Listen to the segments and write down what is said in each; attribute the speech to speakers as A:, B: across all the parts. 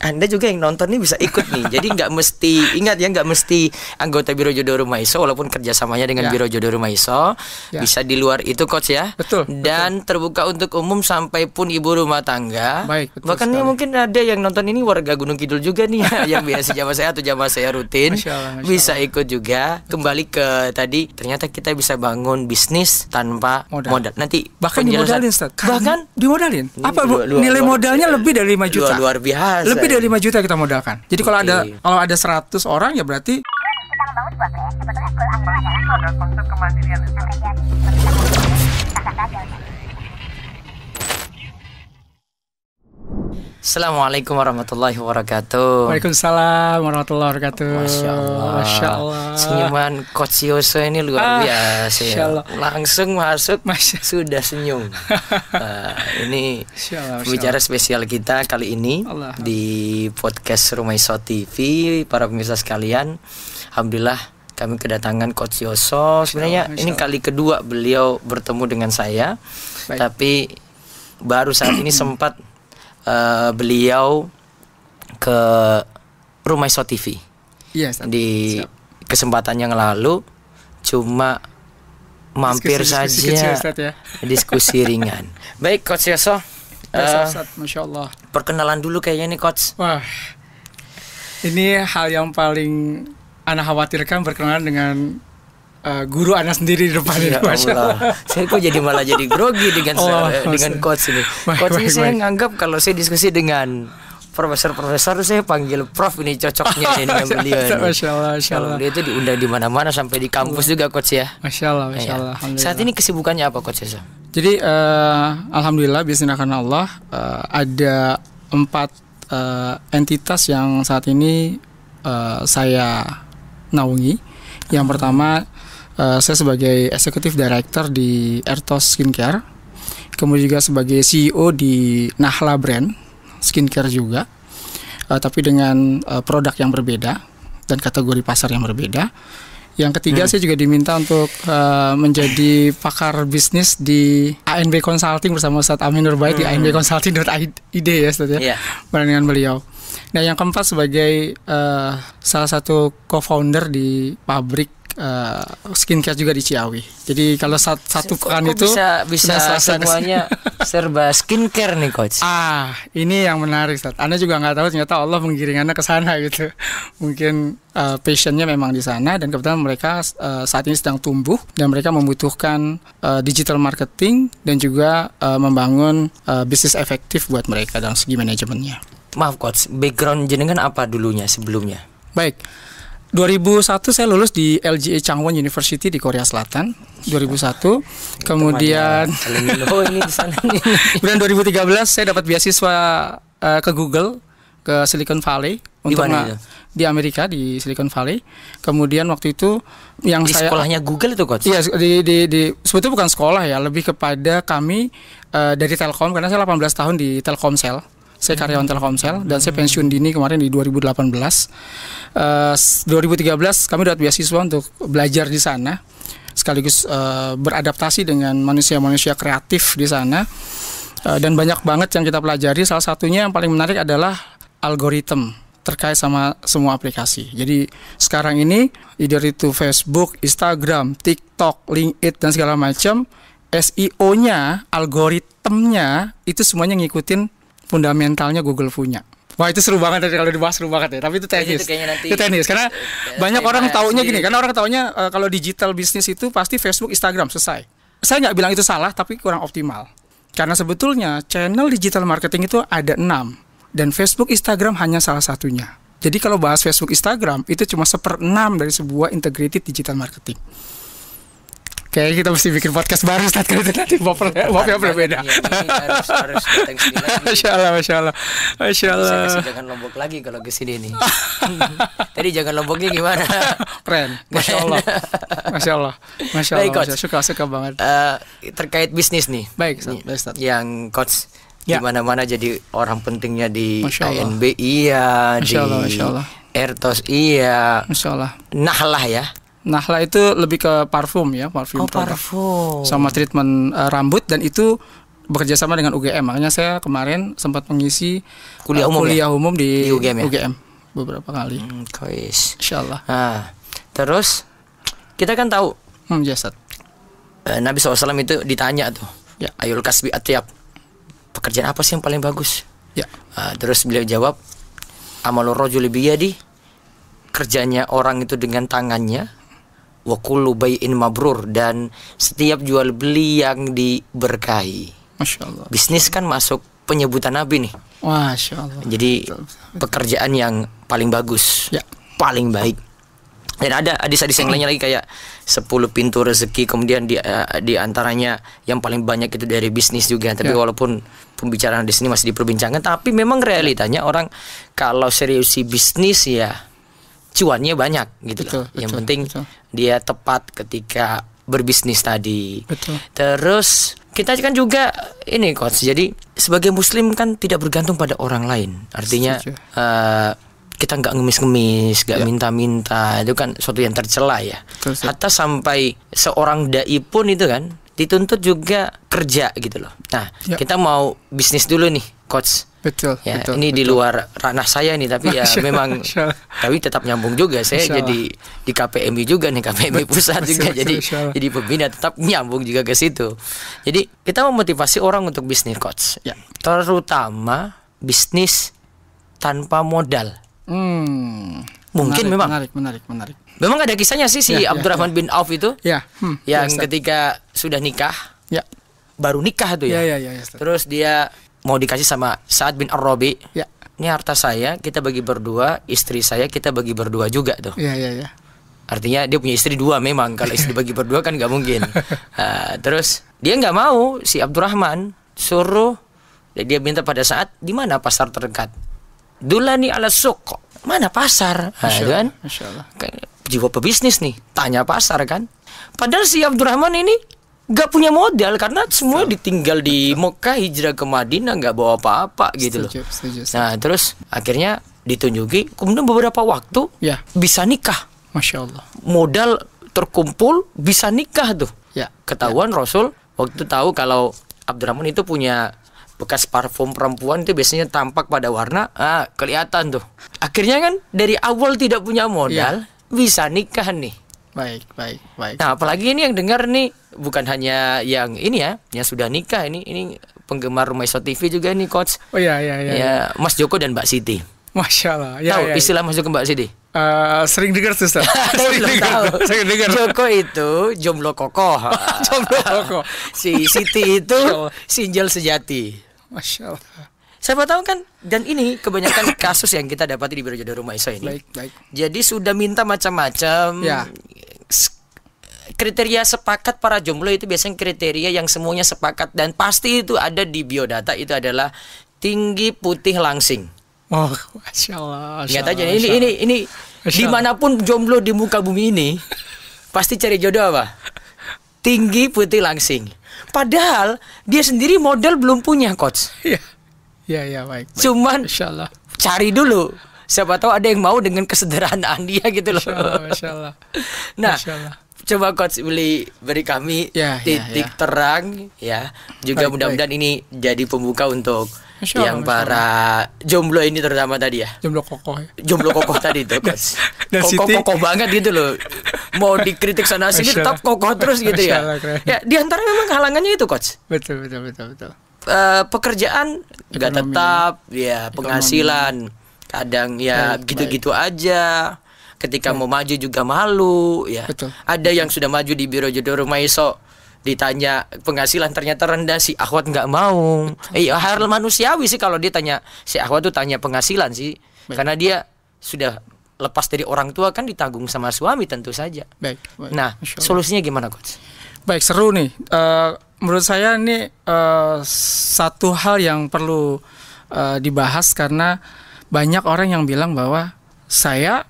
A: Anda juga yang nonton nih bisa ikut nih. Jadi nggak mesti, ingat ya, nggak mesti anggota Biro Jodoh Rumah Iso, walaupun kerjasamanya dengan Biro Jodoh Rumah Iso, bisa di luar itu coach ya.
B: Betul.
A: Dan terbuka untuk umum sampai pun ibu rumah tangga.
B: Baik, betul
A: Bahkan ya mungkin ada yang nonton ini warga Gunung Kidul juga nih ya, yang biasa jamaah saya atau jamaah saya rutin.
B: Masya Allah.
A: Bisa ikut juga. Kembali ke tadi, ternyata kita bisa bangun bisnis tanpa modal. Nanti
B: bahkan dimodalin, Ustaz.
A: Bahkan
B: dimodalin. Apa nilai modalnya lebih dari 5 juta?
A: Luar biasa.
B: Lebih dari 5 juta kita modalkan. Jadi kalau ada 100 orang ya berarti kita membangun sebuah brand. Sebetulnya goal awal adalah ada konsep kemandirian.
A: Assalamualaikum warahmatullahi wabarakatuh.
B: Waalaikumsalam warahmatullahi wabarakatuh.
A: Masya Allah.
B: Masya Allah.
A: Senyuman Coach Yoso ini luar biasa.
B: Masya Allah.
A: Langsung masuk sudah senyum. Ini bicara spesial kita kali ini di podcast Rumah Iso TV. Para pemirsa sekalian, alhamdulillah kami kedatangan Coach Yoso. Sebenarnya ini kali kedua beliau bertemu dengan saya. Tapi baru saat ini sempat beliau ke Rumah Iso TV di kesempatan yang lalu, cuma mampir saja diskusi ringan. Baik Coach Yoso,
B: Masya Allah.
A: Perkenalan dulu kayaknya nih Coach.
B: Wah, ini hal yang paling Ana khawatirkan, berkenalan dengan guru Ana sendiri di depan ini. Masya Allah.
A: Saya kok malah jadi grogi dengan coach ini. Coach ini saya nganggap kalau saya diskusi dengan profesor-profesor, saya panggil prof, ini cocoknya ini dengan beliau ini.
B: Masya Allah, Masya Allah.
A: Kalau dia itu diundang di mana-mana sampai di kampus juga Coach ya.
B: Masya Allah, Masya Allah.
A: Saat ini kesibukannya apa Coach Yoso?
B: Jadi alhamdulillah bismillah karena Allah, ada 4 entitas yang saat ini saya naungi. Yang pertama, saya sebagai Executive Director di Ertos Skincare, kemudian juga sebagai CEO di Nahla Brand Skincare juga, tapi dengan produk yang berbeda dan kategori pasar yang berbeda. Yang ketiga, saya juga diminta untuk menjadi pakar bisnis di ANB Consulting bersama Ustadz Amin Nurbaid di anbconsulting.id ya Ustadz ya, dengan beliau. Nah yang keempat, sebagai salah satu co-founder di pabrik skincare juga di Ciawi. Jadi kalau satu pekan itu
A: bisa semuanya serba skincare nih Coach.
B: Ini yang menarik Ustaz. Anda juga nggak tahu ternyata Allah menggiring Anda ke sana gitu. Mungkin passionnya memang di sana, dan kebetulan mereka saat ini sedang tumbuh dan mereka membutuhkan digital marketing dan juga membangun bisnis efektif buat mereka dalam segi manajemennya.
A: Maaf Coach, background jenengan apa dulunya sebelumnya?
B: Baik. 2001 saya lulus di LGA Changwon University di Korea Selatan. 2001. Kemudian kemudian 2013 saya dapat beasiswa ke Google, ke Silicon Valley.
A: Di mana itu?
B: Di Amerika, di Silicon Valley. Kemudian waktu itu yang
A: di sekolahnya Google itu Coach?
B: Iya, sebetulnya bukan sekolah ya, lebih kepada kami dari Telkom, karena saya 18 tahun di Telkomsel. Saya karyawan Telkomsel dan saya pensiun dini kemarin di 2018. 2013 kami dapat beasiswa untuk belajar di sana, sekaligus beradaptasi dengan manusia-manusia kreatif di sana. Dan banyak banget yang kita pelajari. Salah satunya yang paling menarik adalah algoritma terkait sama semua aplikasi. Jadi sekarang ini either itu Facebook, Instagram, TikTok, LinkedIn dan segala macam, SEO-nya, algoritmnya itu semuanya ngikutin fundamentalnya Google punya. Wah itu seru banget kalau dibahas, seru banget ya. Tapi itu teknis. Itu teknis karena banyak orang taunya gini. Karena orang taunya kalau digital bisnis itu pasti Facebook, Instagram selesai. Saya nggak bilang itu salah, tapi kurang optimal. Karena sebetulnya channel digital marketing itu ada 6 dan Facebook, Instagram hanya salah satunya. Jadi kalau bahas Facebook, Instagram itu cuma 1/6 dari sebuah integrated digital marketing. Kayaknya kita mesti bikin podcast baru Ustaz, kalau nanti bobnya berbeda.
A: Harus datang sini lagi.
B: Masya Allah, Masya Allah, Masya Allah.
A: Saya jangan Lombok lagi kalau ke sini nih. Tadi jangan Lomboknya gimana?
B: Keren, Masya Allah, Masya Allah, Masya Allah. Baik, suka banget.
A: Terkait bisnis nih.
B: Baik, Ustaz.
A: Yang Coach di mana-mana jadi orang pentingnya di ANB iya, di Ertos iya.
B: Masya Allah.
A: Nahlah ya.
B: Nahla itu lebih ke parfum ya, parfum.
A: Parfum.
B: Sama treatment rambut, dan itu bekerja sama dengan UGM. Makanya saya kemarin sempat mengisi
A: kuliah umum
B: di
A: UGM, ya?
B: UGM beberapa kali. Insyaallah.
A: Nah, terus kita kan tahu Nabi SAW itu ditanya tuh, ayul kasbi atyab, pekerjaan apa sih yang paling bagus? Terus beliau jawab, amalur rajuli biyadi, kerjanya orang itu dengan tangannya, wa kullu bai'in mabrur, dan setiap jual beli yang diberkahi.
B: Masya Allah.
A: Bisnis kan masuk penyebutan Nabi nih.
B: Masya Allah.
A: Jadi pekerjaan yang paling bagus, paling baik. Dan ada hadis-hadis yang lainnya lagi kayak 10 pintu rezeki, kemudian di antaranya yang paling banyak itu dari bisnis juga. Tapi walaupun pembicaraan di sini masih diperbincangkan, tapi memang realitanya orang kalau seriusi bisnis ya cuannya banyak gitu loh. Yang penting dia tepat ketika berbisnis tadi. Terus kita kan juga ini coach, jadi sebagai muslim kan tidak bergantung pada orang lain. Artinya kita nggak ngemis-ngemis, nggak minta-minta, itu kan suatu yang tercela ya. Hatta sampai seorang dai pun itu kan dituntut juga kerja gitu loh. Nah, kita mau bisnis dulu nih, coach. Ini di luar ranah saya nih, tapi ya memang tapi tetap nyambung juga. Saya jadi di KPMI juga nih, KPMI pusat juga, jadi pembina, tetap nyambung juga ke situ. Jadi kita memotivasi orang untuk bisnis, coach. Terutama bisnis tanpa modal. Mungkin
B: menarik.
A: Memang ada kisahnya sih si Abdurrahman bin Auf itu, yang ketika sudah nikah, baru nikah tuh ya. Terus dia mau dikasih sama Sa'ad bin Ar-Rabi. Ini harta saya, kita bagi berdua, istri saya kita bagi berdua juga tuh. Artinya dia punya istri dua memang, kalau istri bagi berdua kan nggak mungkin. Terus dia nggak mau, si Abdurrahman suruh, dia minta pada Sa'ad, di mana pasar terdekat? Dulani ala suq, mana pasar? Kan? Jiwa pebisnis nih, tanya pasar kan. Padahal si Abdurrahman ini gak punya modal karena semua ditinggal di Mekah, hijrah ke Madinah, gak bawa apa-apa gitu loh. Nah terus akhirnya ditunjuki, kemudian beberapa waktu bisa nikah.
B: Masya Allah.
A: Modal terkumpul bisa nikah tuh. Ketahuan Rasul waktu tahu kalau Abdurrahman itu punya bekas parfum perempuan, itu biasanya tampak pada warna, kelihatan tuh. Akhirnya kan dari awal tidak punya modal, bisa nikah nih.
B: Baik.
A: Nah, apalagi ini yang dengar nih bukan hanya yang ini ya, yang sudah nikah, ini penggemar Rumaiso TV juga nih, coach. Ya, Mas Joko dan Mbak Siti.
B: Masya Allah.
A: Tahu istilah Mas Joko Mbak Siti?
B: Sering dengar tuh, Ustaz.
A: Sering dengar. Joko itu jomblo kokoh. Si Siti itu sinjal sejati.
B: Masya Allah.
A: Siapa tahu kan, dan ini kebanyakan kasus yang kita dapati di Biro Jodoh Rumaiso ini.
B: Baik.
A: Jadi sudah minta macam-macam. Kriteria sepakat para jomblo itu biasanya kriteria yang semuanya sepakat dan pasti itu ada di biodata, itu adalah tinggi, putih, langsing.
B: Oh, Masya Allah.
A: Ingat aja ini dimanapun jomblo di muka bumi ini pasti cari jodoh apa? Tinggi, putih, langsing. Padahal dia sendiri modal belum punya, coach.
B: Iya, baik.
A: Cuman cari dulu. Siapa tahu ada yang mau dengan kesederhanaan dia gitu loh.
B: Masya Allah.
A: Nah, coba coach beri kami titik terang ya. Juga mudah-mudahan ini jadi pembuka untuk yang para jomblo ini terutama tadi ya.
B: Jomblo kokoh.
A: Jomblo kokoh tadi itu, coach. Kokoh banget gitu loh. Mau dikritik sana sini tetap kokoh terus gitu ya. Ya, di antara memang halangannya itu, coach.
B: Betul.
A: Pekerjaan nggak tetap, ya penghasilan kadang ya gitu-gitu aja. Ketika mau maju juga malu ya. Ada yang sudah maju di Biro Jodoh Rumaiso, ditanya penghasilan ternyata rendah, si akhwat nggak mau. Hal manusiawi sih kalau dia tanya, si akhwat tuh tanya penghasilan sih. Karena dia sudah lepas dari orang tua kan ditanggung sama suami tentu saja.
B: Baik.
A: Nah, solusinya gimana, coach?
B: Baik, seru nih. Menurut saya ini satu hal yang perlu dibahas karena banyak orang yang bilang bahwa saya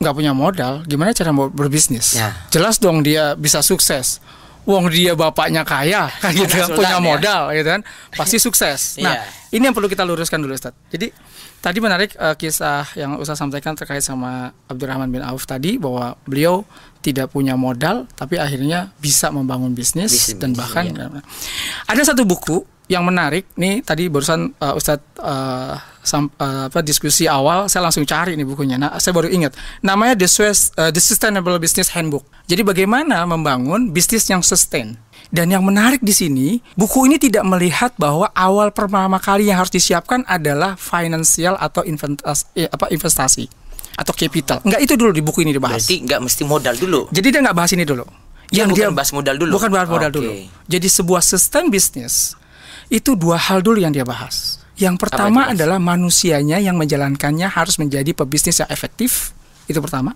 B: nggak punya modal, gimana cara mau berbisnis? Jelas dong dia bisa sukses. Wong dia bapaknya kaya, kan gitu, punya modal, gitu kan, pasti sukses. Nah, ini yang perlu kita luruskan dulu, Ustaz. Jadi tadi menarik kisah yang Ustaz sampaikan terkait sama Abdurrahman bin Auf tadi, bahwa beliau tidak punya modal, tapi akhirnya bisa membangun bisnis dan bahkan ada satu buku yang menarik nih tadi barusan Ustadz diskusi awal saya langsung cari nih bukunya. Nah, saya baru ingat namanya The Sustainable Business Handbook. Jadi bagaimana membangun bisnis yang sustain. Dan yang menarik di sini, buku ini tidak melihat bahwa awal pertama kali yang harus disiapkan adalah financial atau investasi atau capital. Enggak, itu dulu di buku ini dibahas.
A: Berarti enggak mesti modal dulu.
B: Jadi dia enggak bahas ini dulu.
A: Yang dia bahas modal dulu.
B: Bukan bahas modal dulu. Jadi sebuah sustain business itu dua hal dulu yang dia bahas. Yang pertama adalah manusianya yang menjalankannya harus menjadi pebisnis yang efektif. Itu pertama.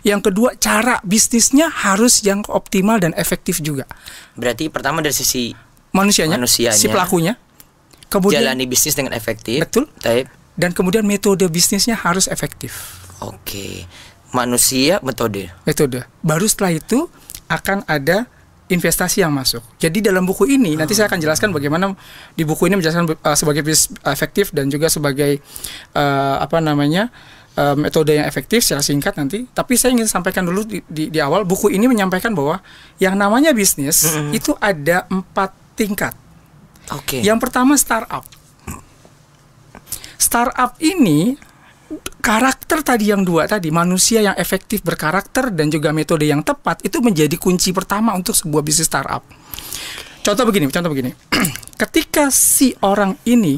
B: Yang kedua, cara bisnisnya harus yang optimal dan efektif juga.
A: Berarti pertama dari sisi
B: manusianya, si pelakunya. Kemudian
A: jalani bisnis dengan efektif.
B: Betul. Dan kemudian metode bisnisnya harus efektif.
A: Oke. Manusia, metode.
B: Baru setelah itu akan ada investasi yang masuk. Jadi dalam buku ini nanti saya akan jelaskan bagaimana di buku ini menjelaskan sebagai bisnis efektif dan juga sebagai metode yang efektif secara singkat nanti. Tapi saya ingin sampaikan dulu di awal, buku ini menyampaikan bahwa yang namanya bisnis itu ada 4 tingkat.
A: Oke.
B: Yang pertama startup. Startup ini karakter tadi yang dua tadi, manusia yang efektif berkarakter dan juga metode yang tepat itu menjadi kunci pertama untuk sebuah bisnis startup. Contoh begini. Ketika si orang ini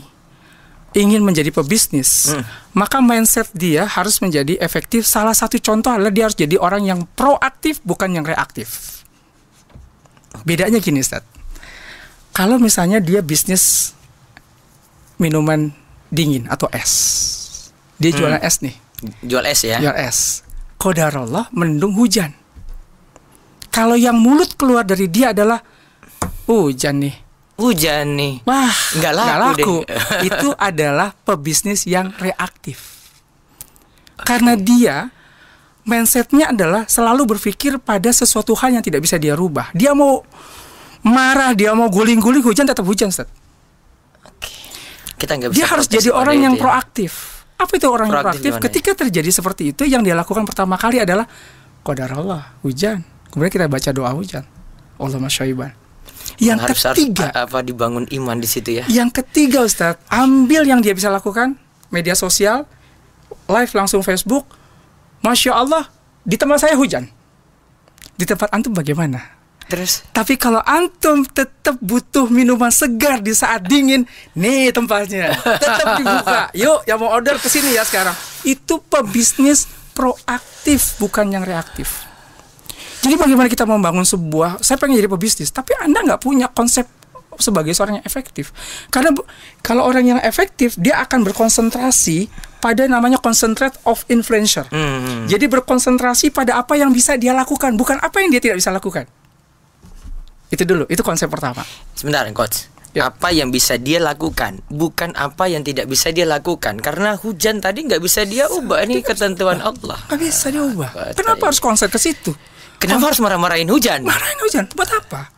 B: ingin menjadi pebisnis, maka mindset dia harus menjadi efektif. Salah satu contoh adalah dia harus jadi orang yang proaktif, bukan yang reaktif. Bedanya gini, Ustaz. Kalau misalnya dia bisnis minuman dingin atau es, dia jualan es nih.
A: Jual es ya?
B: Jual es. Qadarullah mendung hujan. Kalau yang mulut keluar dari dia adalah hujan nih. Wah, nggak laku. Itu adalah pebisnis yang reaktif. Karena dia mindsetnya adalah selalu berpikir pada sesuatu hal yang tidak bisa dia rubah. Dia mau marah, dia mau guling-guling, hujan tetap hujan, Ustaz.
A: Kita nggak bisa.
B: Dia harus jadi orang yang proaktif. Apa itu orang yang proaktif? Ketika terjadi seperti itu, yang dia lakukan pertama kali adalah qadarullah, hujan. Kemudian kita baca doa hujan. Allahumma syaiban. Yang ketiga,
A: dibangun iman di situ ya.
B: Yang ketiga, Ustadz, ambil yang dia bisa lakukan, media sosial, live langsung Facebook. Masya Allah, di tempat saya hujan. Di tempat antum bagaimana?
A: Terus?
B: Tapi kalau antum tetap butuh minuman segar di saat dingin, nih tempatnya, tetap dibuka. Yuk, yang mau order kesini ya sekarang. Itu pebisnis proaktif, bukan yang reaktif. Jadi bagaimana kita membangun sebuah, saya pengen jadi pebisnis, tapi Anda nggak punya konsep sebagai seorang yang efektif. Karena kalau orang yang efektif, dia akan berkonsentrasi pada namanya concentrate of influencer. Jadi berkonsentrasi pada apa yang bisa dia lakukan, bukan apa yang dia tidak bisa lakukan. Itu dulu, itu konsep pertama.
A: Sebentar, Coach. Ya. Apa yang bisa dia lakukan, bukan apa yang tidak bisa dia lakukan. Karena hujan tadi nggak bisa dia ubah, ini ketentuan Allah.
B: Nggak bisa dia ubah. Kenapa harus konsen ke situ?
A: Kenapa harus marah-marahin hujan?
B: Marahin hujan, buat apa?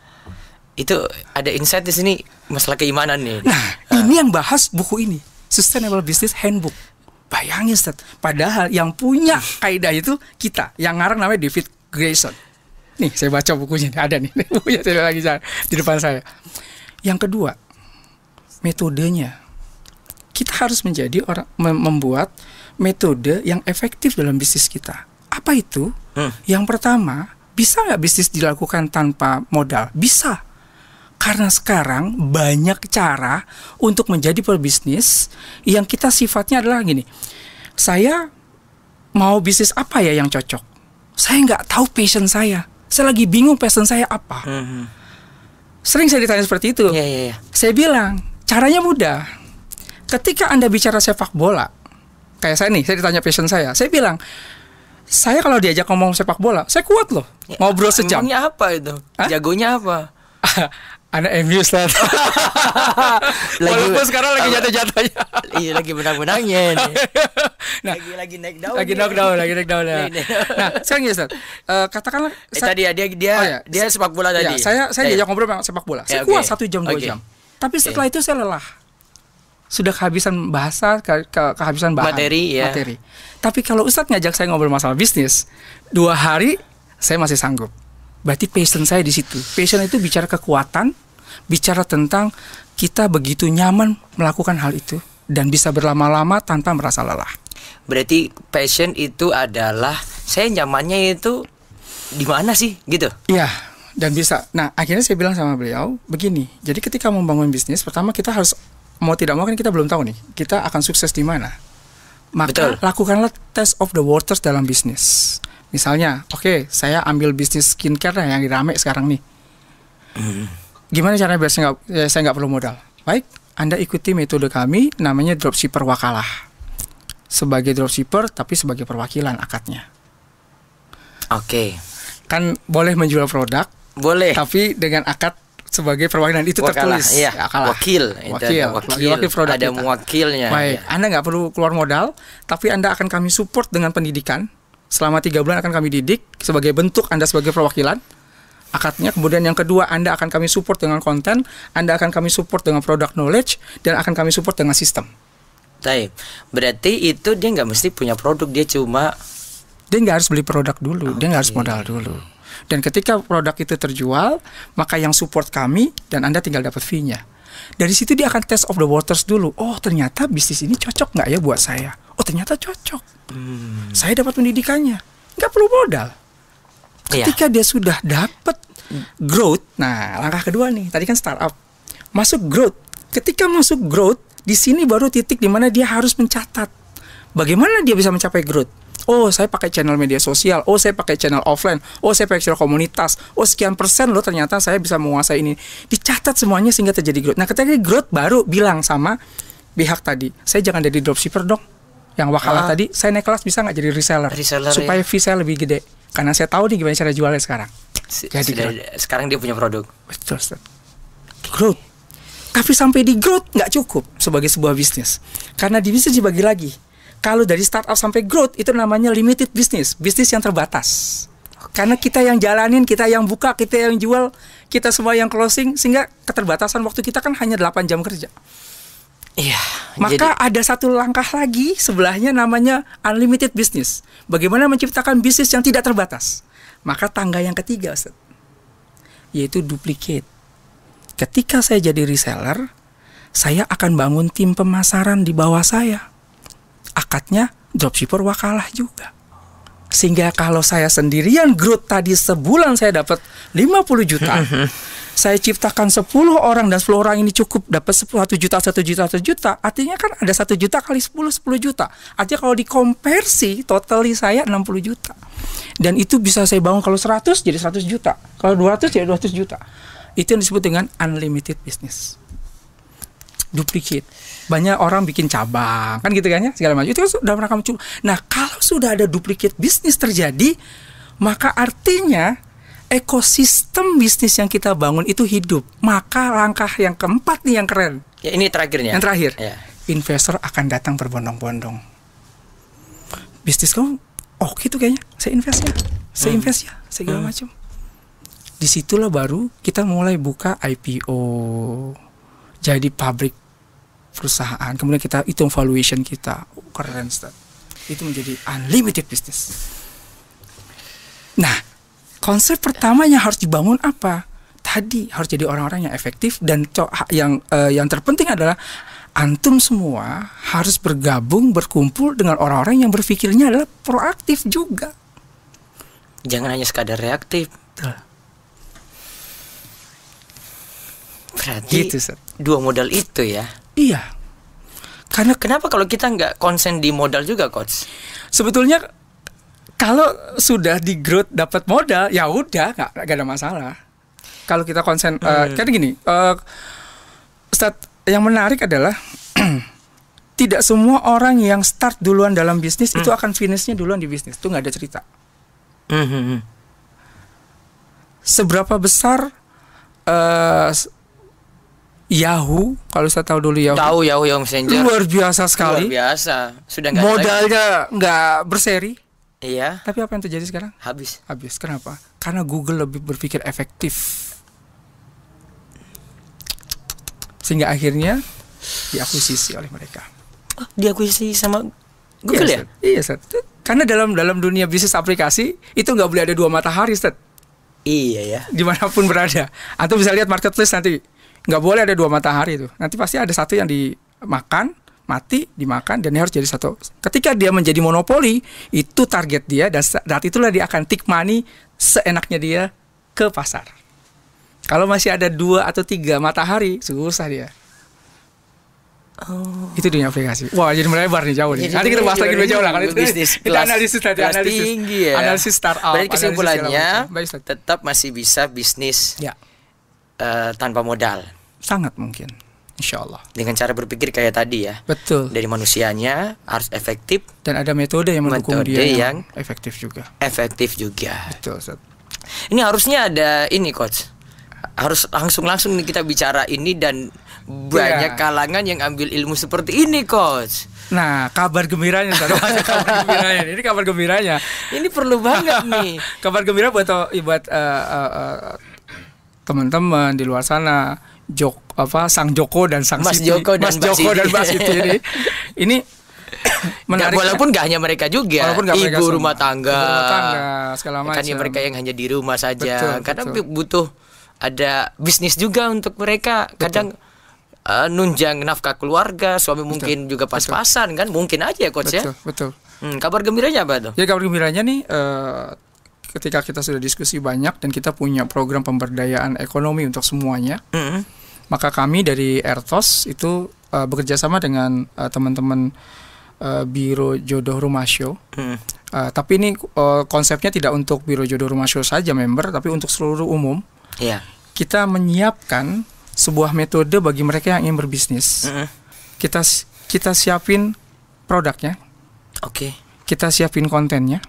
A: Itu ada insight di sini masalah keimanan nih.
B: Nah, ini yang bahas buku ini, Sustainable Business Handbook. Bayangin, Ustaz, padahal yang punya kaidah itu kita, yang ngarang namanya David Grayson. Nih, saya baca bukunya, ada nih, bukunya saya lagi di depan saya. Yang kedua, metodenya. Kita harus menjadi orang membuat metode yang efektif dalam bisnis kita. Apa itu? Yang pertama, bisa nggak bisnis dilakukan tanpa modal? Bisa. Karena sekarang banyak cara untuk menjadi pebisnis yang kita sifatnya adalah gini. Saya mau bisnis apa ya yang cocok? Saya nggak tahu passion saya. Saya lagi bingung passion saya apa. Sering saya ditanya seperti itu. Saya bilang, caranya mudah. Ketika Anda bicara sepak bola, kayak saya nih, saya ditanya passion saya bilang, saya kalau diajak ngomong sepak bola, saya kuat loh. Ngobrol sejam.
A: Emangnya apa itu? Jagonya apa?
B: Anak MU, Ustaz. Walaupun sekarang lagi jatuh-jatuhnya.
A: Iya, lagi menang-menangnya nih.
B: Nah,
A: lagi naik daun.
B: Lagi naik daun. Nah, sekarang gini, Ustaz. Katakanlah
A: tadi dia sepak bola tadi.
B: Saya diajak ngobrol sepak bola. Saya kuat 1 jam 2 jam. Tapi setelah itu saya lelah. Sudah kehabisan bahasa, kehabisan bahan
A: materi.
B: Tapi kalau Ustadz ngajak saya ngobrol masalah bisnis, 2 hari saya masih sanggup. Berarti passion saya di situ. Passion itu bicara kekuatan, bicara tentang kita begitu nyaman melakukan hal itu dan bisa berlama-lama tanpa merasa lelah.
A: Berarti passion itu adalah saya nyamannya itu di mana sih gitu?
B: Iya, dan bisa. Nah, akhirnya saya bilang sama beliau begini. Jadi ketika membangun bisnis, pertama kita harus mau tidak mau kan kita belum tahu nih kita akan sukses di mana. Maka lakukanlah test of the waters dalam bisnis. Misalnya, oke, saya ambil bisnis skincare yang rame sekarang nih. Gimana caranya biar saya nggak perlu modal? Baik, Anda ikuti metode kami, namanya dropshipper wakalah. Sebagai dropshipper, tapi sebagai perwakilan akadnya.
A: Oke.
B: Kan boleh menjual produk,
A: boleh.
B: Tapi dengan akad sebagai perwakilan itu wakalah, tertulis.
A: Iya. Wakil produk ada mewakilnya.
B: Baik, Anda nggak perlu keluar modal, tapi Anda akan kami support dengan pendidikan. Selama 3 bulan akan kami didik sebagai bentuk Anda sebagai perwakilan akadnya. Kemudian yang kedua, Anda akan kami support dengan konten, Anda akan kami support dengan product knowledge, dan akan kami support dengan sistem.
A: Baik, berarti itu dia nggak mesti punya produk, dia
B: nggak harus beli produk dulu, dia nggak harus modal dulu. Dan ketika produk itu terjual, maka yang support kami dan Anda tinggal dapat fee-nya. Dari situ dia akan test of the waters dulu. Oh, ternyata bisnis ini cocok nggak ya buat saya? Oh, ternyata cocok. Saya dapat pendidikannya, nggak perlu modal. Ketika dia sudah dapat growth, nah langkah kedua nih, tadi kan startup, masuk growth. Ketika masuk growth, di sini baru titik di mana dia harus mencatat bagaimana dia bisa mencapai growth. Oh, saya pakai channel media sosial. Oh, saya pakai channel offline. Oh, saya pakai channel komunitas. Oh, sekian persen loh ternyata saya bisa menguasai ini. Dicatat semuanya sehingga terjadi growth. Nah, ketika growth baru bilang sama pihak tadi, saya jangan jadi dropshipper dong. Yang wakalah tadi, saya naik kelas bisa nggak jadi reseller supaya fee saya lebih gede. Karena saya tahu nih gimana cara jualnya sekarang.
A: Sekarang dia punya produk.
B: Betul, growth. Tapi sampai di growth nggak cukup sebagai sebuah bisnis. Karena di bisnis dibagi lagi. Kalau dari startup sampai growth itu namanya limited business, bisnis yang terbatas. Karena kita yang jalanin, kita yang buka, kita yang jual, kita semua yang closing, sehingga keterbatasan waktu kita kan hanya 8 jam kerja.
A: Iya.
B: Maka ada satu langkah lagi sebelahnya namanya unlimited business. Bagaimana menciptakan bisnis yang tidak terbatas? Maka tangga yang ketiga, Ustaz, yaitu duplicate. Ketika saya jadi reseller, saya akan bangun tim pemasaran di bawah saya. Akadnya dropshipper wakalah juga. Sehingga kalau saya sendirian growth tadi sebulan saya dapat 50 juta. Saya ciptakan 10 orang dan 10 orang ini cukup dapat 1 juta. Artinya kan ada 1 juta kali 10 juta. Artinya kalau dikonversi totally saya 60 juta. Dan itu bisa saya bangun kalau 100 jadi 100 juta. Kalau 200 jadi 200 juta. Itu yang disebut dengan unlimited business. Duplicate. Banyak orang bikin cabang, kan gitu kan ya, segala macam. Itu kan dalam rangka mencuri. Nah, kalau sudah ada duplicate bisnis terjadi, maka artinya ekosistem bisnis yang kita bangun itu hidup. Maka langkah yang keempat nih yang keren.
A: Ya, ini terakhirnya.
B: Yang terakhir.
A: Ya.
B: Investor akan datang berbondong-bondong. Bisnis kamu, oh gitu kayaknya. Saya invest ya, segala macam. Disitulah baru kita mulai buka IPO. Jadi pabrik perusahaan, kemudian kita hitung valuation kita. Keren, Ustaz. Itu menjadi unlimited business. Nah, konsep pertamanya harus dibangun apa? Tadi harus jadi orang-orang yang efektif, dan yang terpenting adalah antum semua harus bergabung, berkumpul dengan orang-orang yang berpikirnya adalah proaktif juga.
A: Jangan hanya sekadar reaktif. Berarti gitu, dua modal itu ya.
B: Iya.
A: Karena kenapa kalau kita nggak konsen di modal juga, Coach?
B: Sebetulnya kalau sudah di growth dapat modal, ya udah nggak ada masalah. Kalau kita konsen, kan gini, yang menarik adalah tidak semua orang yang start duluan dalam bisnis itu akan finishnya duluan di bisnis. Itu nggak ada cerita. Seberapa besar Yahoo, kalau saya tahu dulu Yahoo.
A: Tahu Yahoo Messenger.
B: Luar biasa sekali.
A: Luar biasa. Sudah nggak
B: modalnya nggak berseri.
A: Iya.
B: Tapi apa yang terjadi sekarang?
A: Habis.
B: Kenapa? Karena Google lebih berpikir efektif. Sehingga akhirnya diakuisisi oleh mereka.
A: Oh, diakuisisi sama Google ya?
B: Iya, Ustaz. Karena dalam dunia bisnis aplikasi itu nggak boleh ada dua matahari, Ustaz.
A: Iya ya.
B: Dimanapun berada. Atau bisa lihat marketplace nanti. nggak boleh ada 2 matahari tuh. Nanti pasti ada satu yang dimakan, mati, dimakan, dan dia harus jadi satu. Ketika dia menjadi monopoli, itu target dia, dan saat itulah dia akan take money seenaknya dia ke pasar. Kalau masih ada 2 atau 3 matahari, susah dia.
A: Oh.
B: Itu dunia aplikasi. Wah, jadi melebar nih jauh nih. Nanti kita bahas lagi lebih jauh lah kan itu.
A: Bisnis
B: Itu analisis tadi, analisis
A: tinggi ya.
B: Analisis startup.
A: Berarti kesimpulannya tetap masih bisa bisnis
B: ya.
A: Tanpa modal.
B: Sangat mungkin. Insya Allah.
A: Dengan cara berpikir kayak tadi ya.
B: Betul.
A: Dari manusianya harus efektif
B: dan ada metode yang mendukung dia yang efektif juga.
A: Efektif juga.
B: Betul, Ustaz.
A: Ini harusnya ada ini coach. Harus langsung nih kita bicara ini dan banyak kalangan yang ambil ilmu seperti ini coach.
B: Nah, kabar gembiranya kabar gembiranya. Ini kabar gembiranya.
A: Ini perlu banget nih.
B: Kabar gembira buat teman-teman di luar sana. Sang Joko dan Sang
A: Mas
B: Siti.
A: Joko dan
B: Mbak Siti ini menarik.
A: Walaupun gak hanya mereka juga, ibu rumah tangga,
B: segala macam.
A: Kan ya mereka yang hanya di rumah saja. Karena
B: betul.
A: butuh ada bisnis juga untuk mereka. Kadang nunjang nafkah keluarga, suami mungkin juga pas-pasan kan, mungkin aja coach ya.
B: Betul.
A: Kabar gembiranya apa tuh?
B: Ya, kabar gembiranya nih ketika kita sudah diskusi banyak dan kita punya program pemberdayaan ekonomi untuk semuanya, maka kami dari Ertos itu bekerja sama dengan teman-teman Biro Jodoh Rumah Show. Tapi ini konsepnya tidak untuk Biro Jodoh Rumah Show saja member, tapi untuk seluruh umum.
A: Iya.
B: Kita menyiapkan sebuah metode bagi mereka yang ingin berbisnis. Kita siapin produknya.
A: Oke.
B: Kita siapin kontennya.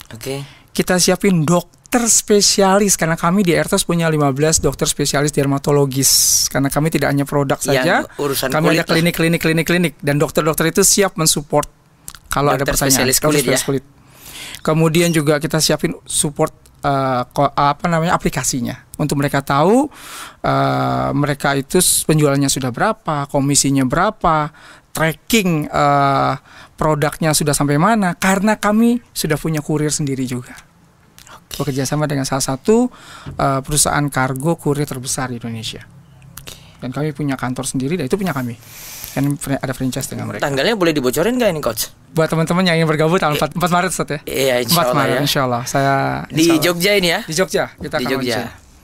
A: Oke.
B: Kita siapin dokter spesialis karena kami di Ertos punya 15 dokter spesialis dermatologis. Karena kami tidak hanya produk saja, kami ada klinik dan dokter-dokter itu siap mensupport kalau ada pertanyaan.
A: Dokter spesialis kulit.
B: Kemudian juga kita siapin support aplikasinya untuk mereka tahu mereka itu penjualannya sudah berapa, komisinya berapa, tracking produknya sudah sampai mana, karena kami sudah punya kurir sendiri juga. Bekerja sama dengan salah satu perusahaan kargo kurir terbesar di Indonesia. Dan kami punya kantor sendiri dan itu punya kami. Kan ada franchise dengan mereka.
A: Tanggalnya boleh dibocorin nggak ini coach?
B: Buat teman-teman yang ingin bergabung tanggal 4 Maret Ustaz ya.
A: Iya, insya
B: 4 Maret
A: ya.
B: insya Allah. Saya
A: di Jogja ini ya.
B: Di Jogja kita
A: di
B: akan
A: Jogja.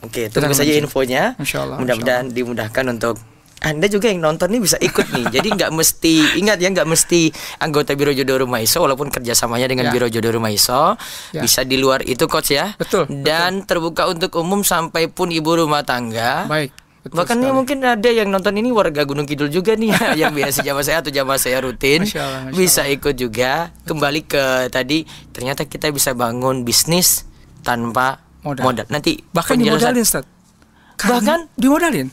A: Oke, tunggu saja infonya. Mudah-mudahan dimudahkan untuk Anda juga yang nonton nih bisa ikut nih. Jadi nggak mesti, ingat ya, nggak mesti anggota Biro Jodoh Rumah Iso, walaupun kerjasamanya dengan Biro Jodoh Rumah Iso, bisa di luar itu coach ya.
B: Betul.
A: Dan terbuka untuk umum sampai pun ibu rumah tangga.
B: Baik.
A: Bahkan mungkin ada yang nonton ini warga Gunung Kidul juga nih yang biasa jamaah saya atau jamaah saya rutin.
B: Masya Allah.
A: Bisa ikut juga. Kembali ke tadi, ternyata kita bisa bangun bisnis tanpa modal. Nanti
B: bahkan dimodalin Ustaz.
A: Bahkan
B: dimodalin.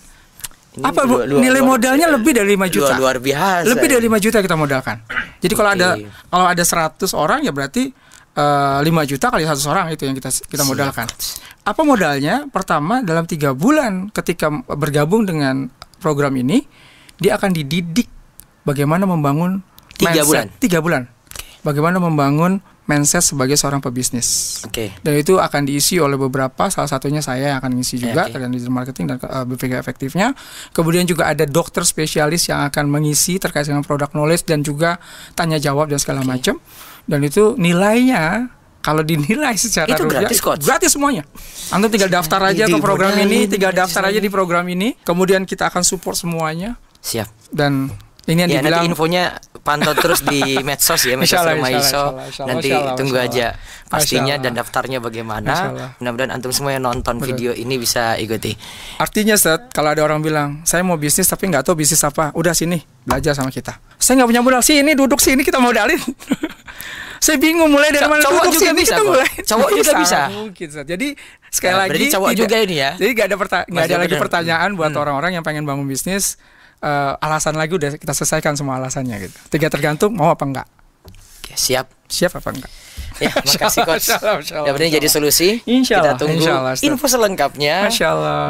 B: Apa nilai modalnya lebih dari 5 juta.
A: Luar biasa.
B: Lebih dari 5 juta kita modalkan. Jadi kalau ada 100 orang ya berarti 5 juta kali 100 orang itu yang kita modalkan. Apa modalnya? Pertama, dalam 3 bulan ketika bergabung dengan program ini, dia akan dididik bagaimana membangun
A: 3 bulan.
B: 3 bulan. Bagaimana membangun mindset sebagai seorang pebisnis. Dan itu akan diisi oleh beberapa, salah satunya saya yang akan ngisi juga terkait digital marketing dan BPK efektifnya. Kemudian juga ada dokter spesialis yang akan mengisi terkait dengan product knowledge dan juga tanya jawab dan segala macam. Dan itu nilainya kalau dinilai secara
A: itu
B: gratis semuanya. Anda tinggal daftar aja ke program ini, tinggal daftar aja di program ini. Kemudian kita akan support semuanya.
A: Siap.
B: Dan ini yang dibilang
A: nanti infonya pantau terus di medsos ya, medsos Rumah Iso. Nanti tunggu aja pastinya dan daftarnya bagaimana. Mudah-mudahan antum semua yang nonton video ini bisa ikuti.
B: Artinya Ustaz, kalau ada orang bilang saya mau bisnis tapi nggak tahu bisnis apa, udah sini belajar sama kita. Saya nggak punya modal, sini duduk sini kita modalin. Saya bingung mulai dari mana,
A: cowok
B: duduk
A: juga
B: sini
A: bisa,
B: kita mulai.
A: Cowok juga bisa.
B: Mungkin Ustaz. Jadi sekali lagi
A: berarti cowok juga ini ya.
B: Jadi nggak ada lagi pertanyaan buat orang-orang yang pengen bangun bisnis. Alasan lagi udah kita selesaikan semua alasannya gitu. Tinggal tergantung mau apa enggak.
A: Oke, siap
B: apa enggak.
A: Ya, makasih coach. Yang jadi solusi.
B: Insya Allah,
A: kita tunggu info selengkapnya.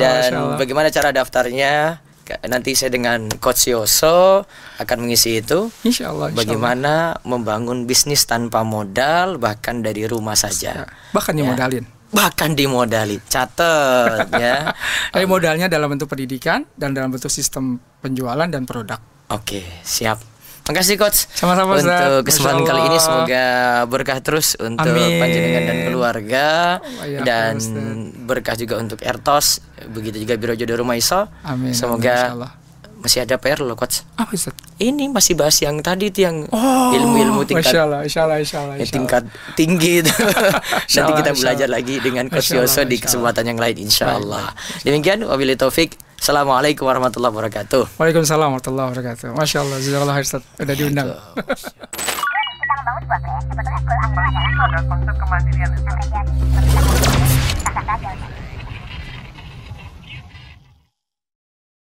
A: Dan bagaimana cara daftarnya. Nanti saya dengan Coach Yoso akan mengisi itu.
B: Insya Allah.
A: Bagaimana membangun bisnis tanpa modal bahkan dari rumah saja.
B: Bahkan dimodalin.
A: bahkan dimodali. Catat ya.
B: Tapi modalnya dalam bentuk pendidikan dan dalam bentuk sistem penjualan dan produk.
A: Oke, siap. Makasih Coach.
B: Sama-sama
A: untuk kesempatan kali ini, semoga berkah terus untuk panjenengan dan keluarga. Dan berkah juga untuk Ertos, begitu juga Biro Jodoh Rumaiso.
B: Amin.
A: Semoga masih ada PR loh Coach.
B: Apa Ustaz?
A: Ini masih bahas yang tadi itu yang ilmu-ilmu tingkat tingkat tinggi itu. Nanti kita belajar lagi dengan Coach Yoso di kesempatan yang lain insyaallah. Demikian wabillahi taufik. Assalamualaikum warahmatullahi wabarakatuh.
B: Waalaikumsalam warahmatullahi wabarakatuh. Masya Allah, jazakallah khair Ustaz. Udah diundang.
C: Kita membangun sebuah proyek, sebetulnya goal awalnya adalah konsep kemandirian.